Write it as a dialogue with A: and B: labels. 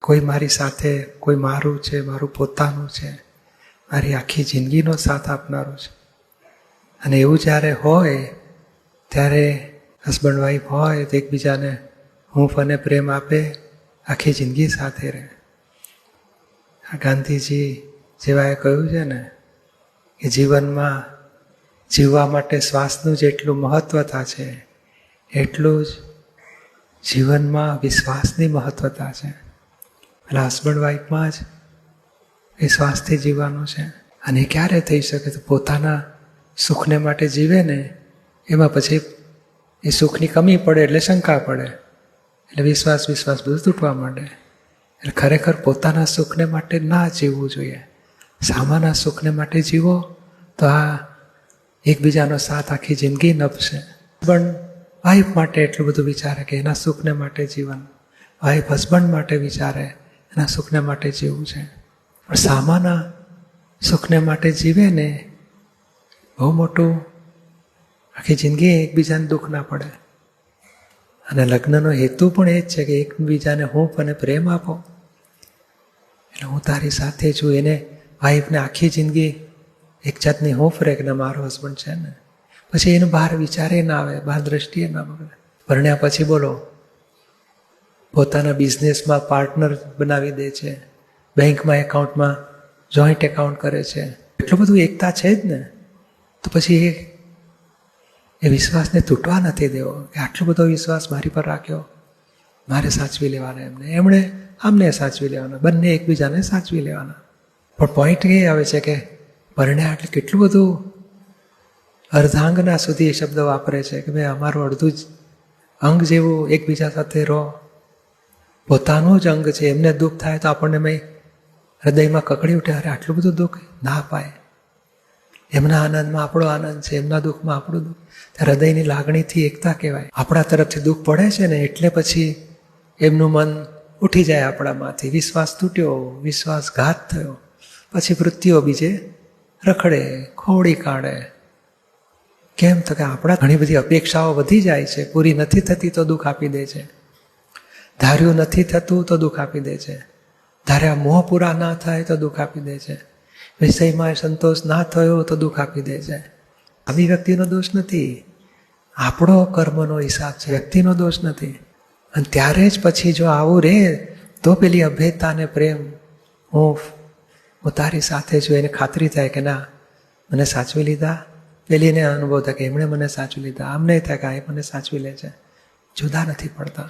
A: કોઈ મારી સાથે, કોઈ મારું છે, મારું પોતાનું છે, મારી આખી જિંદગીનો સાથ આપનારું છે. અને એવું જ્યારે હોય ત્યારે હસબન્ડ વાઈફ હોય તો એકબીજાને હૂંફ અને પ્રેમ આપે, આખી જિંદગી સાથે રહે. ગાંધીજી જેવાએ કહ્યું છે ને કે જીવનમાં જીવવા માટે શ્વાસનું જેટલું મહત્વતા છે એટલું જ જીવનમાં વિશ્વાસની મહત્વતા છે. એટલે હસબન્ડ વાઈફમાં જ વિશ્વાસથી જીવવાનું છે. અને ક્યારે થઈ શકે તો પોતાના સુખને માટે જીવે ને એમાં પછી એ સુખની કમી પડે એટલે શંકા પડે, એટલે વિશ્વાસ બધું તૂટવા માંડે. એટલે ખરેખર પોતાના સુખને માટે ના જીવવું જોઈએ. સામાના સુખને માટે જીવો તો આ એકબીજાનો સાથ આખી જિંદગી નભશે. પણ વાઈફ માટે એટલું બધું વિચારે કે એના સુખને માટે જીવન, વાઈફ હસબન્ડ માટે વિચારે એના સુખને માટે જીવવું છે. પણ સામાના સુખને માટે જીવે ને બહુ મોટું, આખી જિંદગી એકબીજાને દુઃખ ના પડે. અને લગ્નનો હેતુ પણ એ જ છે કે એકબીજાને હૂંફ અને પ્રેમ આપો. એટલે હું તારી સાથે છું, એને વાઈફને આખી જિંદગી એક જાતની હૂંફ રહે કે મારો હસબન્ડ છે ને, પછી એનું બહાર વિચારે ના આવે, બહાર દ્રષ્ટિએ ના બગડે. પરણ્યા પછી બોલો પોતાના બિઝનેસમાં પાર્ટનર બનાવી દે છે, બેંકમાં એકાઉન્ટમાં જોઈન્ટ એકાઉન્ટ કરે છે, એટલું બધું એકતા છે જ ને. તો પછી એ વિશ્વાસને તૂટવા નથી દેવો કે આટલો બધો વિશ્વાસ મારી પર રાખ્યો, મારે સાચવી લેવાના એમને, એમણે આમને સાચવી લેવાના, બંને એકબીજાને સાચવી લેવાના. પણ પોઈન્ટ એ આવે છે કે પરણ્યા એટલે કેટલું બધું અર્ધાંગના સુધી એ શબ્દ વાપરે છે કે ભાઈ અમારું અડધું જ અંગ જેવું એકબીજા સાથે રહો. પોતાનું જ અંગ છે, એમને દુઃખ થાય તો આપણને હૃદયમાં કકડી ઉઠે, અરે આટલું બધું દુઃખ ના અપાય. એમના આનંદમાં આપણો આનંદ છે, એમના દુઃખમાં આપણું દુઃખ. હૃદયની લાગણીથી એકતા કહેવાય. આપણા તરફથી દુઃખ પડે છે ને એટલે પછી એમનું મન ઉઠી જાય આપણામાંથી, વિશ્વાસ તૂટ્યો, વિશ્વાસઘાત થયો, પછી વૃત્તિઓ બીજે રખડે, ખોડી કાઢે. કેમ તો કે આપણા ઘણી બધી અપેક્ષાઓ વધી જાય છે, પૂરી નથી થતી તો દુઃખ આપી દે છે, ધાર્યું નથી થતું તો દુઃખ આપી દે છે, ધાર્યા મોહ પૂરા ના થાય તો દુઃખ આપી દે છે, વિષયમાં સંતોષ ના થયો તો દુઃખ આપી દે છે. આવી વ્યક્તિનો દોષ નથી, આપણો કર્મનો હિસાબ છે, વ્યક્તિનો દોષ નથી. અને ત્યારે જ પછી જો આવું રહે તો પેલી અભેદતા ને પ્રેમ, હું તારી સાથે છું, એને ખાતરી થાય કે ના મને સાચવી લીધા. પેલીને અનુભવ થાય કે એમણે મને સાચવી લીધા, આમ નહીં થાય કે આ મને સાચવી લે છે. જુદા નથી પડતા.